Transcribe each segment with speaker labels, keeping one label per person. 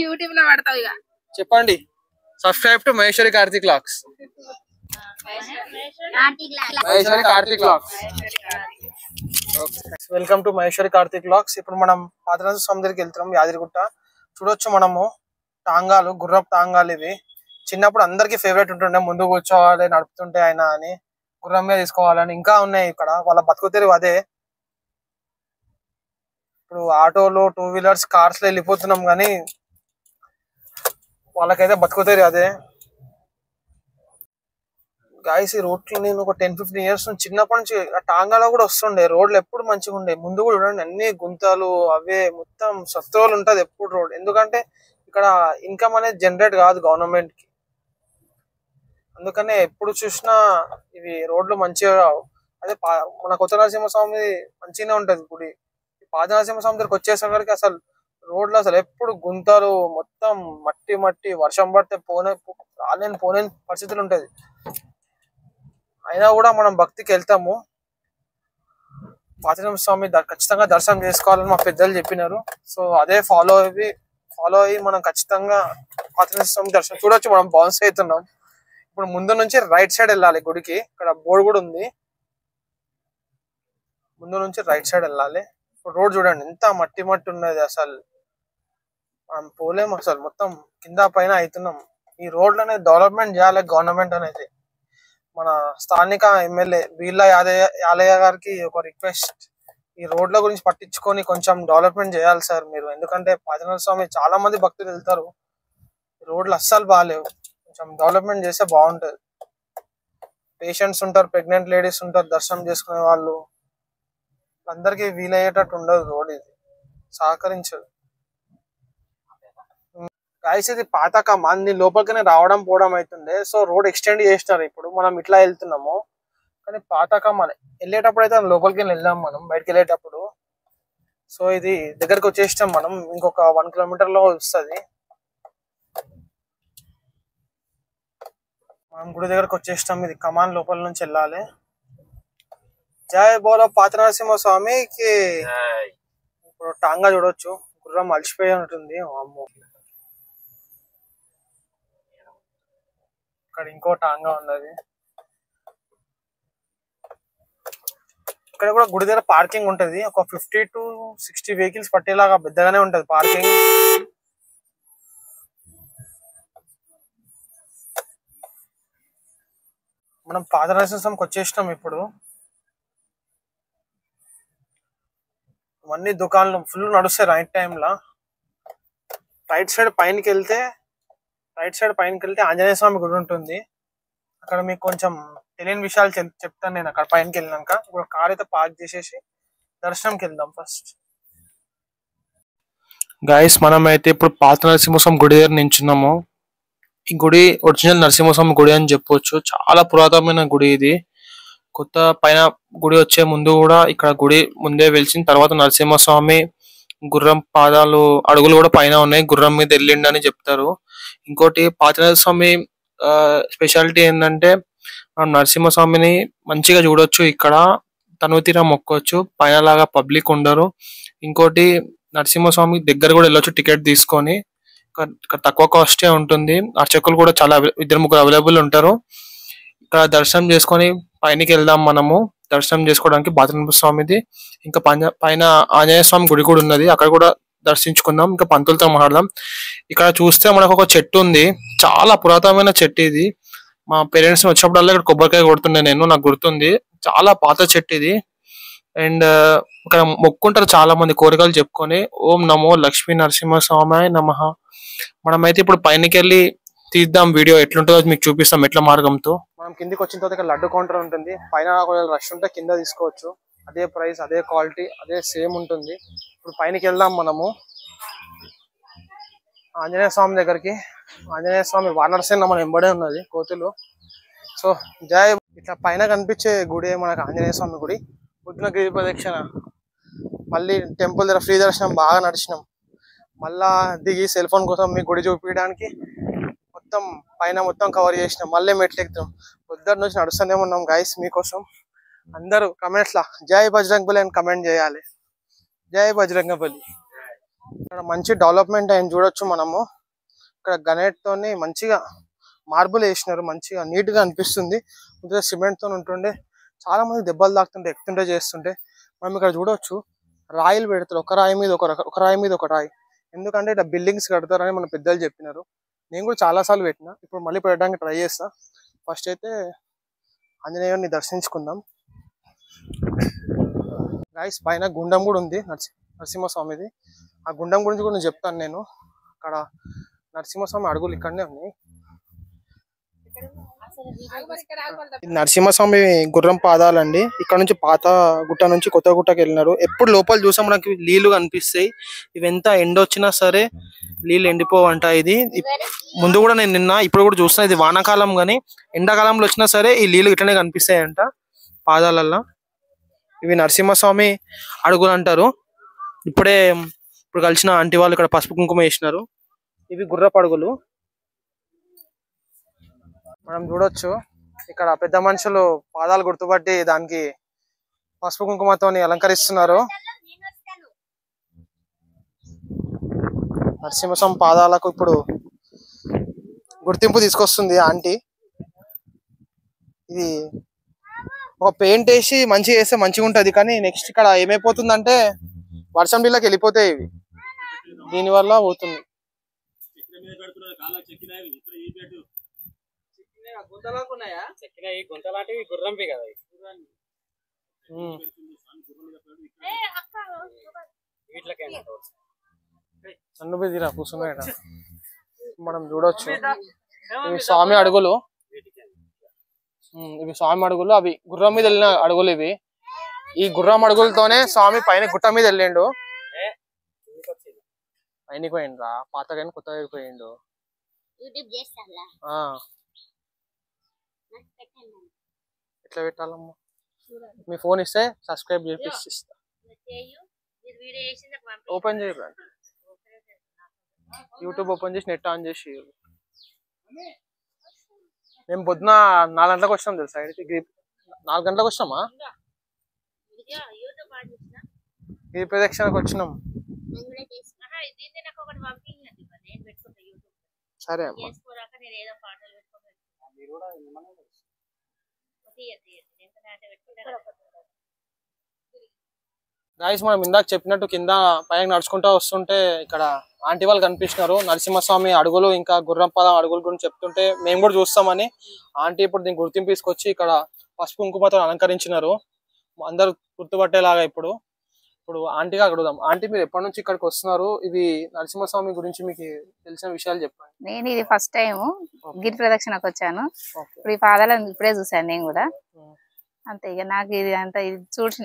Speaker 1: YouTube లో పడతావు ఇక
Speaker 2: చెప్పండి. Subscribe to Maheshwari Karthik vlogs. Maheshwari Karthik vlogs. Welcome to Maheshwari Karthik vlogs. ఇప్పుడు మనం పాతరాజు స్వామి దగ్గరికి వెళ్తున్నాం, యాదగిరిగుట్ట. చూడొచ్చు మనము టాంగాలు, గుర్రపు టాంగాలు ఇవి. చిన్నప్పుడు అందరికి ఫేవరెట్ ఉంటుండే, ముందు కూర్చోవాలి నడుపుతుంటే ఆయన అని, గుర్రం మీద తీసుకోవాలని. ఇంకా ఉన్నాయి ఇక్కడ, వాళ్ళ బతుకుతెరువు అదే. ఇప్పుడు ఆటోలు, టూ వీలర్స్, కార్స్ లో వెళ్ళిపోతున్నాం కానీ వాళ్ళకైతే బతుకుతెరువు అదే. గాయస్, ఈ రోడ్లు నేను ఒక 10-15 ఇయర్స్ నుంచి, చిన్నప్పటి నుంచి టాంగాలో కూడా వస్తుండే. రోడ్లు ఎప్పుడు మంచిగా ఉండే. ముందు కూడా చూడండి, అన్ని గుంతలు అవే, మొత్తం సత్రోలు ఉంటది ఎప్పుడు రోడ్. ఎందుకంటే ఇక్కడ ఇన్కమ్ అనేది జనరేట్ కాదు గవర్నమెంట్ కి. అందుకనే ఎప్పుడు చూసినా ఇవి రోడ్లు మంచిగా రావు. అదే మన కొత్త నరసింహస్వామి మంచిగానే ఉంటది గుడి. పాత నరసింహస్వామి దగ్గరికి వచ్చేసరికి అసలు రోడ్లు అసలు ఎప్పుడు గుంతలు, మొత్తం మట్టి మట్టి, వర్షం పడితే పోలేని పరిస్థితులు ఉంటది. అయినా కూడా మనం భక్తికి వెళ్తాము. పాత నరసింహస్వామి ఖచ్చితంగా దర్శనం చేసుకోవాలని మా పెద్దలు చెప్పినారు. సో అదే ఫాలో అయ్యి మనం ఖచ్చితంగా పాత నరసింహస్వామి దర్శనం చూడొచ్చు. మనం బౌన్స్ అవుతున్నాం. ఇప్పుడు ముందు నుంచి రైట్ సైడ్ వెళ్ళాలి గుడికి. ఇక్కడ బోర్డు కూడా ఉంది, ముందు నుంచి రైట్ సైడ్ వెళ్ళాలి. ఇప్పుడు రోడ్ చూడండి ఎంత మట్టి మట్టి ఉన్నది. అసలు మనం పోలేము, అసలు మొత్తం కింద పైన అవుతున్నాం. ఈ రోడ్లు అనేది డెవలప్మెంట్ చేయాలి గవర్నమెంట్ అనేది. మన స్థానిక ఎమ్మెల్యే వీళ్ళ యాదయ్య గారికి ఒక రిక్వెస్ట్, ఈ రోడ్ల గురించి పట్టించుకొని కొంచెం డెవలప్మెంట్ చేయాలి సార్ మీరు. ఎందుకంటే పాతనరసింహ స్వామి చాలా మంది భక్తులు వెళ్తారు, రోడ్లు అస్సలు బాగాలేవు. కొంచెం డెవలప్మెంట్ చేస్తే బాగుంటది. పేషెంట్స్ ఉంటారు, ప్రెగ్నెంట్ లేడీస్ ఉంటారు, దర్శనం చేసుకునే వాళ్ళు, అందరికీ వీలయ్యేటట్టు ఉండదు రోడ్. ఇది సహకరించదు. గాయస్, ఇది పాతక మంది లోపలికనే రావడం పోవడం అవుతుండే. సో రోడ్ ఎక్స్టెండ్ చేసినారు. ఇప్పుడు మనం ఇట్లా వెళ్తున్నాము కానీ పాతక మన వెళ్ళేటప్పుడు అయితే లోపలికి వెళ్దాం మనం, బయటకు వెళ్ళేటప్పుడు. సో ఇది దగ్గరకు వచ్చేసాం మనం, ఇంకొక 1 కిలోమీటర్ లో వస్తుంది. మనం గుడి దగ్గరకు వచ్చేసాం. ఇది కమాన్ లోపల నుంచి వెళ్ళాలి. జై బోలో పాత నరసింహ స్వామికి. ఇప్పుడు టాంగా చూడొచ్చు, గుర్రం అలసిపోయి ఉంటుంది. అమ్మో, ఇక్కడ ఇంకో టాంగా ఉన్నది. ఇక్కడ కూడా గుడి దగ్గర పార్కింగ్ ఉంటది. ఒక 50 to 60 వెహికల్స్ పట్టేలాగా పెద్దగానే ఉంటది పార్కింగ్. మనం పాత నరసింహస్వామికి వచ్చేసినాం. ఇప్పుడు ఇవన్నీ దుకాణాలు ఫుల్ నడుస్తాయి రైట్ టైంలో. రైట్ సైడ్ పైనకి వెళ్తే ఆంజనేయ స్వామి గుడి ఉంటుంది. అక్కడ మీకు కొంచెం తెలియని విషయాలు చెప్తాను నేను అక్కడ పైనకి వెళ్ళినాక. ఇప్పుడు కార్ అయితే పార్క్ చేసేసి దర్శనంకి వెళ్దాం ఫస్ట్. గాయస్, మనం అయితే ఇప్పుడు పాత నరసింహస్వామి గుడి దగ్గర నించున్నాము. ఈ గుడి ఒరిజినల్ నరసింహస్వామి గుడి అని చెప్పొచ్చు. చాలా పురాతనమైన గుడి ఇది. కొత్త పైన గుడి వచ్చే ముందు కూడా ఇక్కడ గుడి ముందే వెలిసిన తర్వాత నరసింహస్వామి గుర్రం పాదాలు, అడుగులు కూడా పైన ఉన్నాయి. గుర్రం మీద వెళ్ళిండని చెప్తారు. ఇంకోటి పాత నరసింహస్వామి స్పెషాలిటీ ఏంటంటే మనం నరసింహస్వామిని మంచిగా చూడొచ్చు. ఇక్కడ తనుతీర మొక్కొచ్చు, పైన లాగా పబ్లిక్ ఉండరు. ఇంకోటి నరసింహస్వామి దగ్గర కూడా వెళ్ళొచ్చు టికెట్ తీసుకొని. ఇక్కడ తక్కువ కాస్టే ఉంటుంది. అర్చకులు కూడా చాలా 2-3 అవైలబుల్ ఉంటారు. ఇక్కడ దర్శనం చేసుకొని పైనకి వెళ్దాం మనము. దర్శనం చేసుకోవడానికి పాత స్వామిది. ఇంకా పైన ఆంజనేయ స్వామి గుడి కూడా ఉన్నది, అక్కడ కూడా దర్శించుకుందాం. ఇంకా పంతులతో మాట్లాడదాం. ఇక్కడ చూస్తే మనకు ఒక చెట్టు ఉంది, చాలా పురాతనమైన చెట్టు ఇది. మా పేరెంట్స్ వచ్చినప్పుడల్లా ఇక్కడ కొబ్బరికాయ కొడుతుండే నేను, నాకు గుర్తుంది. చాలా పాత చెట్టు ఇది. అండ్ ఇక్కడ మొక్కుంటారు చాలా మంది కోరికలు చెప్పుకొని. ఓం నమో లక్ష్మీ నరసింహ స్వామి నమః. మనమైతే ఇప్పుడు పైనకి వెళ్ళి తీద్దాం వీడియో, ఎట్లుంటుందో మీకు చూపిస్తాం ఎట్ల మార్గంతో. మనం కిందికి వచ్చిన తర్వాత ఇక్కడ లడ్డు కౌంటర్ ఉంటుంది. పైన రష్ ఉంటే కింద తీసుకోవచ్చు. అదే ప్రైస్, అదే క్వాలిటీ, అదే సేమ్ ఉంటుంది. ఇప్పుడు పైనకి వెళ్దాం మనము ఆంజనేయ స్వామి దగ్గరికి. ఆంజనేయ స్వామి వానరసేన మన వెంబడే ఉన్నది, కోతులు. సో జై. ఇట్లా పైన కనిపించే గుడి మనకు ఆంజనేయ స్వామి గుడి. పొద్దున గిరి ప్రదక్షిణ, మళ్ళీ టెంపుల్ దగ్గర ఫ్రీ దర్శనం, బాగా నడిచినాం. మళ్ళా దిగి సెల్ ఫోన్ కోసం మీ గుడి చూపించడానికి మొత్తం పైన మొత్తం కవర్ చేసినాం. మళ్ళీ మెట్లు ఎక్కుతాం. పొద్దున్న నుంచి నడుస్తూనే ఉన్నాం గైస్ మీకోసం. అందరూ కమెంట్స్ లా జై బజరంగబలి అని కమెంట్ చేయాలి. జై బజరంగబలి. ఇక్కడ మంచి డెవలప్మెంట్ అయింది చూడొచ్చు మనము. ఇక్కడ గ్రానైట్ తోని మంచిగా మార్బుల్ వేసినారు, మంచిగా నీట్ గా అనిపిస్తుంది. సిమెంట్ తో ఉంటుండే చాలా మంది దెబ్బలు తాకుతుంటే ఎక్కుతుంటే చేస్తుంటే మనం ఇక్కడ చూడొచ్చు రాయిలు పెడతారు, ఒక రాయి మీద ఒక రాయి మీద ఒక రాయి. ఎందుకంటే ఇట్లా బిల్డింగ్స్ కడతారని మన పెద్దలు చెప్పినారు. నేను కూడా చాలా సార్లు పెట్టినా, ఇప్పుడు మళ్ళీ పెట్టడానికి ట్రై చేస్తా. ఫస్ట్ అయితే ఆంజనేయుని దర్శించుకుందాం. గైస్ పైన గుండం కూడా ఉంది నరసింహస్వామిది. ఆ గుండం గురించి కూడా నేను చెప్తాను. నేను అక్కడ నరసింహస్వామి అడుగులు ఇక్కడనే ఉన్నాయి. నరసింహస్వామి గుర్రం పాదాలండి. ఇక్కడ నుంచి పాత గుట్ట నుంచి కొత్త గుట్టకి వెళ్ళినారు. ఎప్పుడు లోపల చూసా మనకి నీళ్లు కనిపిస్తాయి. ఇవి ఎంత ఎండ వచ్చినా సరే నీళ్ళు ఎండిపోవంట. ఇది ముందు కూడా నేను నిన్న ఇప్పుడు కూడా చూస్తున్నా. ఇది వానాకాలం గానీ ఎండాకాలంలో వచ్చినా సరే ఈ నీళ్లు ఇట్లనే కనిపిస్తాయంట పాదాలల్లో. ఇవి నరసింహస్వామి అడుగులు అంటారు. ఇప్పుడు కలిసిన ఆంటీ వాళ్ళు ఇక్కడ పసుపు కుంకుమ వేసినారు. ఇవి గుర్రపు అడుగులు. మనం చూడొచ్చు ఇక్కడ పెద్ద మనుషులు పాదాలు గుర్తుపట్టి దానికి పసుపు కుంకుమతో అలంకరిస్తున్నారు. నరసింహస్వామి పాదాలకు ఇప్పుడు గుర్తింపు తీసుకొస్తుంది ఆంటీ. ఇది ఒక పెయింట్ వేసి మంచిగా వేస్తే మంచిగా ఉంటది. కానీ నెక్స్ట్ ఇక్కడ ఏమైపోతుందంటే వర్షం నీళ్ళకి వెళ్ళిపోతాయి. ఇవి దీనివల్ల పోతుంది. సన్నుబిదిరా కూర్చున్నాయట. మనం చూడొచ్చు ఇవి స్వామి అడుగులు. ఇవి స్వామి అడుగులు. అవి గుర్రం మీద వెళ్ళిన అడుగులు. ఇవి ఈ గుర్రం అడుగులతోనే స్వామి పైన గుట్ట మీద వెళ్ళిండు. పైనకి పోయిండ్రా, పాతగా కొత్తగా పోయిండు. ఎట్లా పెట్టాలమ్మా? మీ ఫోన్ ఇస్తే సబ్స్క్రైబ్ చేపిస్తా. ఓపెన్ చేయరా, యూట్యూబ్ ఓపెన్ చేసి నెట్ ఆన్ చేసి. మేము పొద్దున 4 గంటలకు వచ్చినాం తెలుసా. 4 గంటలకు వచ్చినామా? ఈ ప్రదక్షిణకు వచ్చినాం. సరే అమ్మా. గాయస్ మనం ఇందాక చెప్పినట్టు కింద పైకి నడుచుకుంటూ వస్తుంటే ఇక్కడ ఆంటీ వాళ్ళు కనిపిస్తున్నారు. నరసింహస్వామి అడుగులు ఇంకా గుర్రం పాదం అడుగుల గురించి చెప్తుంటే మేము కూడా చూస్తామని ఆంటీ ఇప్పుడు దీనికి గుర్తింపు తీసుకొచ్చి ఇక్కడ పసుపు కుంకుమతో అలంకరించినారు. అందరు గుర్తుపట్టేలాగా. ఇప్పుడు ఆంటీగా అడుగుదాం. ఆంటీ మీరు ఎప్పటి నుంచి ఇక్కడికి వస్తున్నారు? ఇవి నరసింహస్వామి గురించి మీకు తెలిసిన విషయాలు చెప్పండి.
Speaker 1: నేను ఇది ఫస్ట్ టైం గిరి ప్రదక్షిణకు వచ్చాను. ఇప్పుడు ఈ పాదాలను ఇప్పుడే చూసాను నేను కూడా. అంతే ఇక నాకు ఇది అంతా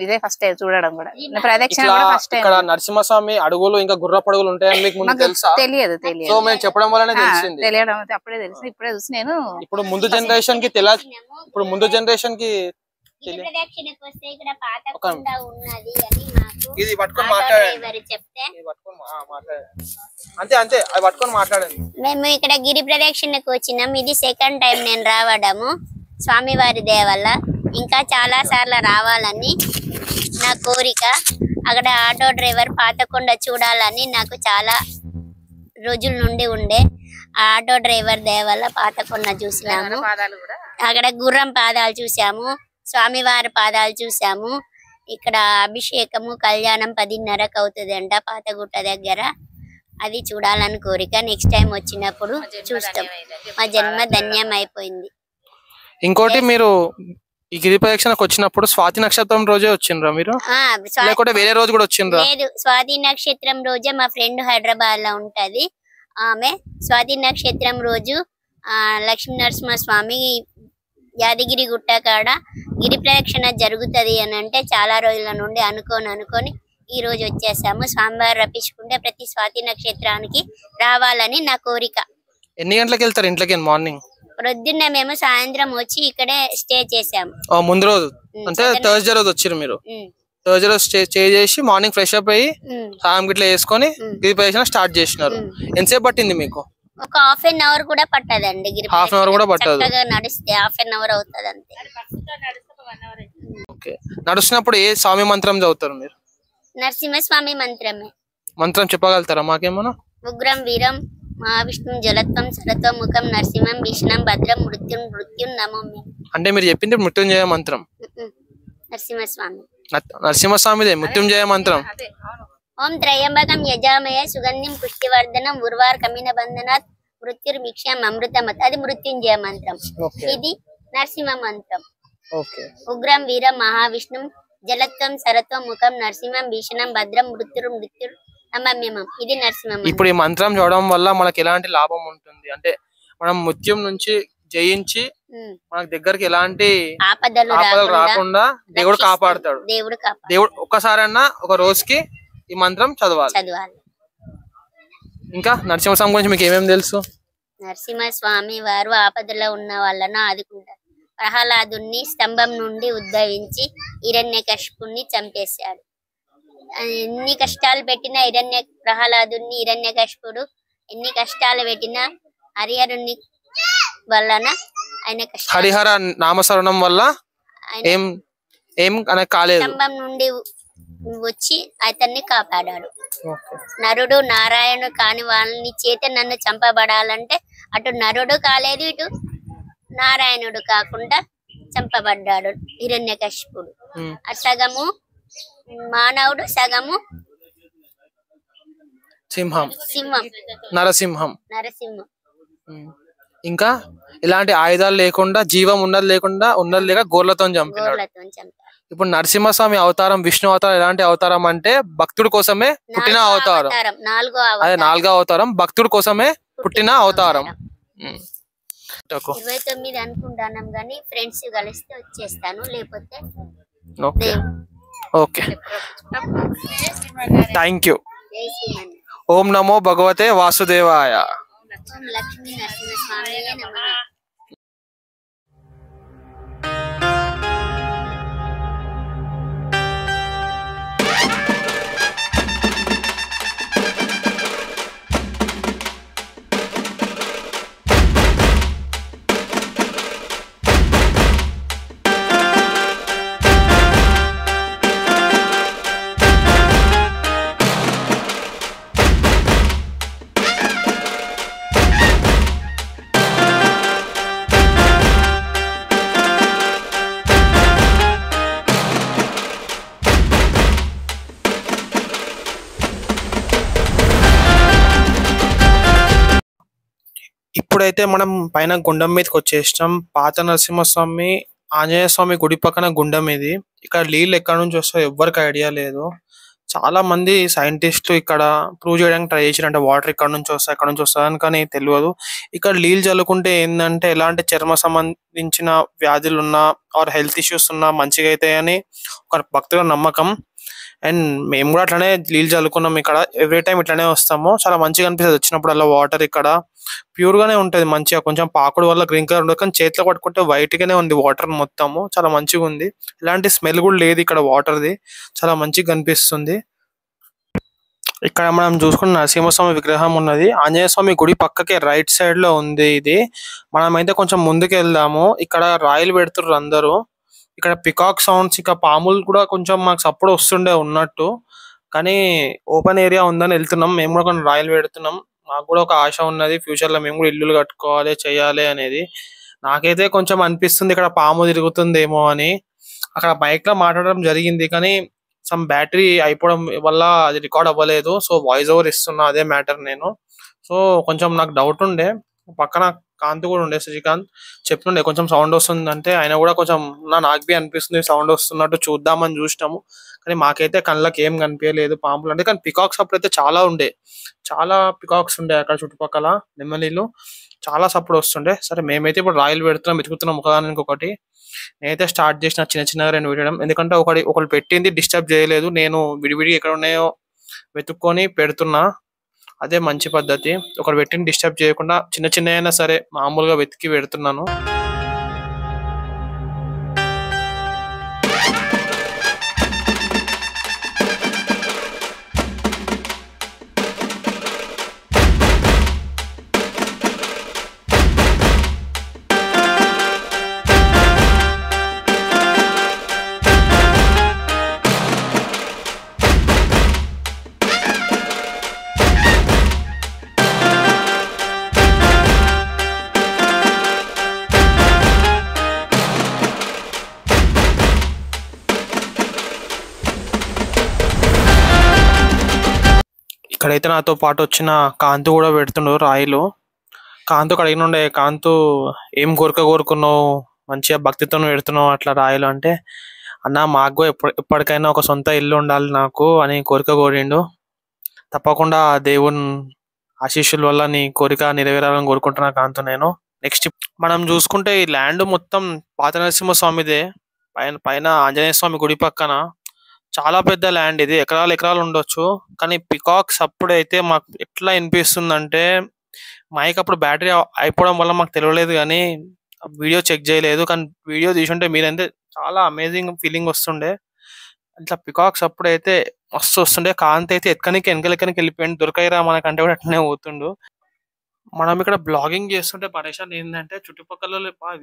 Speaker 1: ఇదే ఫస్ట్ టైం చూడడం కూడా. ప్రదక్షిణ ఫస్ట్ టైం.
Speaker 2: ఇక్కడ నరసింహస్వామి అడుగులు ఇంకా గుర్రపు అడుగులు ఉంటాయని మీకు ముందు తెలుసా?
Speaker 1: తెలియదు.
Speaker 2: సో మేము చెప్పడం వల్లనే తెలిసింది.
Speaker 1: తెలియడం అప్పుడే తెలిసి ఇప్పుడే చూసి నేను.
Speaker 2: ఇప్పుడు ముందు జనరేషన్ కి తెలియదు. ఇప్పుడు ముందు జనరేషన్ కి ఇది పట్టుకొని మాట్లాడండి. అంతే అంతే అది పట్టుకొని మాట్లాడండి.
Speaker 3: మేము ఇక్కడ గిరి ప్రదక్షిణకు వచ్చినాం. ఇది సెకండ్ టైం నేను రావడము స్వామివారి దయ వల్ల. ఇంకా చాలా సార్లు రావాలని నా కోరిక. అక్కడ ఆటో డ్రైవర్ పాతకొండ చూడాలని నాకు చాలా రోజుల నుండి ఉండే. ఆ ఆటో డ్రైవర్ దయ వల్ల పాతకొండ చూసినాము. అక్కడ గుర్రం పాదాలు చూసాము, స్వామివారి పాదాలు చూసాము. ఇక్కడ అభిషేకము కళ్యాణం 10:30కు అవుతుందంట పాతగుట్ట దగ్గర. అది చూడాలని కోరిక. నెక్స్ట్ టైం వచ్చినప్పుడు చూస్తాం. మా జన్మ ధన్యం అయిపోయింది.
Speaker 2: ఇంకోటి మీరు ఈ గిరి ప్రదక్షిణకు వచ్చినప్పుడు స్వాతి నక్షత్రం రోజే వచ్చిండ్రా మీరు? లేకుంటే వేరే రోజు కూడా వచ్చిండ్రా?
Speaker 3: లేదు, స్వాతి నక్షత్రం రోజే. మా ఫ్రెండ్ హైదరాబాద్ లో ఉంటది. ఆమె స్వాతి నక్షత్రం రోజు లక్ష్మీ నరసింహస్వామి యాదగిరి గుట్ట కాడ గిరి ప్రదక్షిణ జరుగుతుంది అని అంటే చాలా రోజుల నుండి అనుకొని ఈ రోజు వచ్చేసాము. స్వామివారు రప్పించుకుంటే ప్రతి స్వాతి నక్షత్రానికి రావాలని నా కోరిక.
Speaker 2: ఎన్ని గంటలకు వెళ్తారు ఇంట్లోకి? మార్నింగ్
Speaker 3: ప్రొద్దున్న మేము సాయంత్రం వచ్చి ఇక్కడే స్టే చేసాము.
Speaker 2: ముందు రోజు అంటే థర్స్డే రోజు వచ్చారు మీరు? థర్స్డే రోజు స్టే చేసి మార్నింగ్ ఫ్రెష్ అప్ అయ్యి సాయం గిట్లా వేసుకొని గిరి ప్రదక్షిణ స్టార్ట్ చేసినారు. ఎంతసేపు పట్టింది మీకు?
Speaker 3: ఒక హాఫ్ అన్ అవర్ కూడా పట్టదండి.
Speaker 2: హాఫ్ అన్ అవర్ కూడా పట్టదు.
Speaker 3: నడిస్తే హాఫ్ అన్ అవర్ అవుతుంది అంతే.
Speaker 2: ఓకే. నడుస్తున్నప్పుడు ఏ స్వామి మంత్రం చదువుతారు మీరు?
Speaker 3: నరసింహస్వామి మంత్రమే.
Speaker 2: మంత్రం చెప్పగలుగుతారా మాకేమన్నా?
Speaker 3: ఉగ్రం వీరం మహావిష్ణు జలత్వం సరత్వం ముఖం నరసింహం భీషణం భద్రం మృత్యుం నమోమి.
Speaker 2: అంటే మీరు చెప్పింది మృత్యుంజయ మంత్రం.
Speaker 3: నరసింహస్వామి
Speaker 2: నరసింహస్వామిదే మృత్యుంజయ మంత్రం.
Speaker 3: ఓం త్రయంబకం యజామయ సుగంధిం పుష్టివర్ధనం ఉర్వార్కమిన బంధనాత్ మృత్యుర్మిక్ష్యం అమృతమత్. అది మృత్యుంజయ మంత్రం. ఇది నరసింహ మంత్రం. ఉగ్రం వీరం మహావిష్ణు జలత్వం సరత్వం ముఖం నరసింహం భీషణం భద్రం మృత్యుర్ నమమ్యమం. ఇది నరసింహం.
Speaker 2: ఇప్పుడు ఈ మంత్రం చూడడం వల్ల మనకి ఎలాంటి లాభం ఉంటుంది అంటే మనం మృత్యుం నుంచి జయించి మనకి దగ్గరికి ఎలాంటి
Speaker 3: ఆపదలు
Speaker 2: రాకుండా దేవుడు కాపాడుతాడు. దేవుడు ఒక్కసారన్నా ఒక రోజుకి ఈ మంత్రం చదవాలి. ఇంకా నరసింహస్వామి గురించి మీకు ఏమేమి తెలుసు?
Speaker 3: నరసింహస్వామి వారు ఆపదలో ఉన్న వాళ్ళను ఆదుకుంటారు. ప్రహ్లాదుని స్తంభం నుండి ఉద్భవించి హిరణ్యకశిపుణ్ణి చంపేశాడు. ఎన్ని కష్టాలు పెట్టినా ప్రహ్లాదుని హిరణ్యకశిపుడు ఎన్ని కష్టాలు పెట్టినా హరిహరుని వలన ఆయన
Speaker 2: హరిహర నామస్మరణం వల్ల ఏం కాలేదు.
Speaker 3: స్తంభం నుండి వచ్చి అతన్ని కాపాడాడు. నరుడు నారాయణుడు కాని వాళ్ళని చేత నన్ను చంపబడాలంటే అటు నరుడు కాలేదు, ఇటు నారాయణుడు కాకుండా చంపబడ్డాడు హిరణ్యకశిపుడు. సగము మానవుడు, సగము
Speaker 2: నరసింహం. ఇంకా ఇలాంటి ఆయుధాలు లేకుండా జీవం ఉన్నది లేక గోర్లతో చంపినాడు. ఇప్పుడు నరసింహస్వామి అవతారం విష్ణు అవతారం ఎలాంటి అవతారం అంటే భక్తుడి కోసమే పుట్టిన అవతారం. అదే 4వ అవతారం భక్తుడి కోసమే పుట్టిన అవతారం.
Speaker 3: 29 అనుకుంటాను కానీ ఫ్రెండ్స్ కలిస్తే వచ్చేస్తాను, లేకపోతే
Speaker 2: ఓకే థ్యాంక్ యూ. ఓం నమో భగవతే వాసుదేవాయ.
Speaker 3: లక్ష్మీ నరసింహస్వామి నమః.
Speaker 2: ఇప్పుడైతే మనం పైన గుండం మీదకి వచ్చేసినాం. పాత నరసింహస్వామి ఆంజనేయ స్వామి గుడి పక్కన గుండం ఇది. ఇక్కడ నీళ్ళు ఎక్కడి నుంచి వస్తాయో ఎవ్వరికి ఐడియా లేదు. చాలా మంది సైంటిస్టులు ఇక్కడ ప్రూవ్ చేయడానికి ట్రై చేశారు, అంటే వాటర్ ఇక్కడ నుంచి వస్తాయని, కానీ తెలియదు. ఇక్కడ నీళ్ళు చల్లుకుంటే ఏంటంటే ఎలాంటి చర్మ సంబంధించిన వ్యాధులు ఉన్నా ఆర్ హెల్త్ ఇష్యూస్ ఉన్నా మంచిగా అవుతాయని ఒక భక్తుల నమ్మకం. అండ్ మేము కూడా అట్లానే నీళ్ళు చల్లుకున్నాం. ఇక్కడ ఎవ్రీ టైం ఇట్లానే వస్తాము. చాలా మంచిగా అనిపిస్తుంది వచ్చినప్పుడు. అలా వాటర్ ఇక్కడ ప్యూర్ గానే ఉంటది, మంచిగా. కొంచెం పాకుడు వల్ల గ్రీన్ కలర్ ఉండదు, కానీ చేతిలో పట్టుకుంటే వైట్ గానే ఉంది వాటర్ మొత్తము. చాలా మంచిగా ఉంది. ఎలాంటి స్మెల్ కూడా లేదు ఇక్కడ వాటర్ది. చాలా మంచిగా కనిపిస్తుంది. ఇక్కడ మనం చూసుకున్న నరసింహస్వామి విగ్రహం ఉన్నది. ఆంజనేయ స్వామి గుడి పక్కకే రైట్ సైడ్ లో ఉంది ఇది. మనమైతే కొంచెం ముందుకు వెళ్దాము. ఇక్కడ రాయిలు పెడుతుర్రు అందరూ. ఇక్కడ పికాక్ సౌండ్స్, ఇంకా పాములు కూడా కొంచెం మాకు సప్పుడు వస్తుండే ఉన్నట్టు, కానీ ఓపెన్ ఏరియా ఉందని వెళ్తున్నాం. మేము కూడా కొన్ని రాయిలు పెడుతున్నాం. మాకు కూడా ఒక ఆశ ఉన్నది, ఫ్యూచర్ లో మేము కూడా ఇల్లులు కట్టుకోవాలి, చేయాలి అనేది. నాకైతే కొంచెం అనిపిస్తుంది ఇక్కడ పాము తిరుగుతుందేమో అని. అక్కడ బైక్ లో మాట్లాడడం జరిగింది, కానీ సమ్ బ్యాటరీ అయిపోవడం వల్ల అది రికార్డ్ అవ్వలేదు. సో వాయిస్ ఓవర్ ఇస్తున్నా, అదే మ్యాటర్ నేను. సో కొంచెం నాకు డౌట్ ఉండే. పక్కన కాంతి కూడా ఉండే, శ్రీకాంత్ చెప్తుండే కొంచెం సౌండ్ వస్తుంది అంటే. ఆయన కూడా కొంచెం నాకు బి అనిపిస్తుంది సౌండ్ వస్తున్నట్టు, చూద్దామని చూసినాము. కానీ మాకైతే కళ్ళకి ఏం కనిపించలేదు పాములు అంటే. కానీ పికాక్స్ అప్పుడైతే చాలా పికాక్స్ ఉండే అక్కడ చుట్టుపక్కల నెమ్మలీలు. చాలా సప్పుడు వస్తుండే. సరే మేమైతే ఇప్పుడు రాయిలు పెడుతున్నాం, వెతుకుతున్నాం ఒకదానికి ఒకటి. నేనైతే స్టార్ట్ చేసిన చిన్నగా 2 పెట్టడం, ఎందుకంటే ఒకళ్ళు పెట్టింది డిస్టర్బ్ చేయలేదు. నేను విడివిడి ఎక్కడ ఉన్నాయో వెతుక్కొని పెడుతున్నా, అదే మంచి పద్ధతి. ఒకరు పెట్టింది డిస్టర్బ్ చేయకుండా చిన్న అయినా సరే మామూలుగా వెతికి పెడుతున్నాను. ఇక్కడైతే నాతో పాటు వచ్చిన కాంతు కూడా పెడుతుండు రాయిలు. కాంతుకు అడిగినుండే, కాంతు ఏం కోరుకున్నావు, మంచిగా భక్తితో పెడుతున్నావు అట్లా రాయిలు అంటే, అన్న మాకు ఎప్పటికైనా ఒక సొంత ఇల్లు ఉండాలి నాకు అని కోరిండు. తప్పకుండా దేవుని ఆశీస్సుల వల్ల నీ కోరిక నెరవేరాలని కోరుకుంటున్నా కాంతు నేను. నెక్స్ట్ మనం చూసుకుంటే ఈ ల్యాండ్ మొత్తం పాత నరసింహస్వామిదే. పైన ఆంజనేయ స్వామి గుడి పక్కన చాలా పెద్ద ల్యాండ్ ఇది, ఎకరాలు ఉండొచ్చు. కానీ పికాక్స్ అప్పుడైతే మాకు ఎట్లా అనిపిస్తుందంటే, మైక్ అప్పుడు బ్యాటరీ అయిపోవడం వల్ల మాకు తెలియలేదు, కానీ వీడియో చెక్ చేయలేదు. కానీ వీడియో తీసుంటే మీరైతే చాలా అమేజింగ్ ఫీలింగ్ వస్తుండే. ఇట్లా పికాక్స్ అప్పుడైతే మస్తు వస్తుండే. కాంతి అయితే వెనకలెక్కనికి వెళ్ళిపోయింది, దొరకైరా మనకంటే కూడా అట్లనే పోతుండు. మనం ఇక్కడ బ్లాగింగ్ చేస్తుంటే పరేషాన్ ఏంటంటే, చుట్టుపక్కల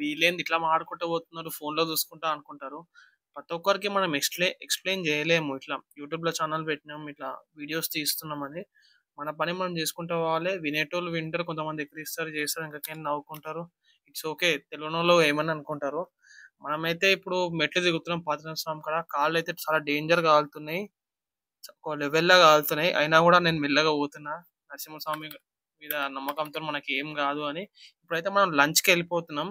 Speaker 2: వీళ్ళేంది ఇట్లా మాడుకుంటూ పోతున్నారు, ఫోన్లో చూసుకుంటా అనుకుంటారు. ప్రతి ఒక్కరికి మనం ఎక్స్ప్లెయిన్ చేయలేము. ఇట్లా యూట్యూబ్లో ఛానల్ పెట్టినాం, ఇట్లా వీడియోస్ తీస్తున్నామని. మన పని మనం చేసుకుంటూ పోవాలి. వినేటోళ్ళు వింటారు, కొంతమంది ఎక్కిరిస్తారు, చేస్తారు, ఇంకైనా నవ్వుకుంటారు. ఇట్స్ ఓకే, తెలియనోళ్ళు ఏమని అనుకుంటారు. మనమైతే ఇప్పుడు మెట్లు దిగుతున్నాం పాత నరసింహస్వామి కాడ. కాళ్ళు అయితే చాలా డేంజర్ కాలుతున్నాయి, ఒక లెవెల్లా కాలుతున్నాయి. అయినా కూడా నేను మెల్లగా పోతున్నా, నరసింహస్వామి మీద నమ్మకంతో మనకి ఏం కాదు అని. ఇప్పుడైతే మనం లంచ్కి వెళ్ళిపోతున్నాం.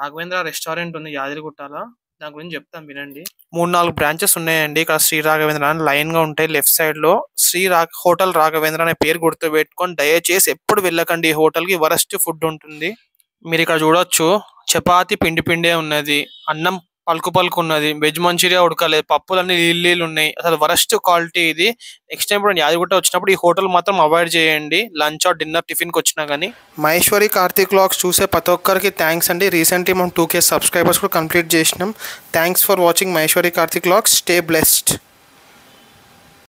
Speaker 2: రాఘవేంద్ర రెస్టారెంట్ ఉంది యాదగిరిగుట్టాల, దాని గురించి చెప్తాను వినండి. 3-4 బ్రాంచెస్ ఉన్నాయండి ఇక్కడ. శ్రీ రాఘవేంద్ర అని లైన్ గా ఉంటాయి. లెఫ్ట్ సైడ్ లో హోటల్ రాఘవేంద్ర అనే పేరు గుర్తు పెట్టుకొని దయచేసి ఎప్పుడు వెళ్ళకండి. ఈ హోటల్ కి వరస్ట్ ఫుడ్ ఉంటుంది. మీరు ఇక్కడ చూడొచ్చు, చపాతి పిండి ఉన్నది, అన్నం పలుకు ఉన్నది, వెజ్ మంచూరియా ఉడకలేదు, పప్పులన్నీ నీళ్ళు ఉన్నాయి. అసలు వరస్ట్ క్వాలిటీ ఇది. నెక్స్ట్ టైం ఇప్పుడు యాదగిరిగుట్ట వచ్చినప్పుడు ఈ హోటల్ మాత్రం అవాయిడ్ చేయండి, లంచ్ ఆర్ డిన్నర్ టిఫిన్కి వచ్చినా కానీ. మహేశ్వరి కార్తీక్ వ్లాగ్స్ చూసే ప్రతి ఒక్కరికి థ్యాంక్స్ అండి. రీసెంట్లీ మనం 2K సబ్స్క్రైబర్స్ కూడా కంప్లీట్ చేసినాం. Thanks for watching Maheshwari Karthik vlogs. Stay blessed.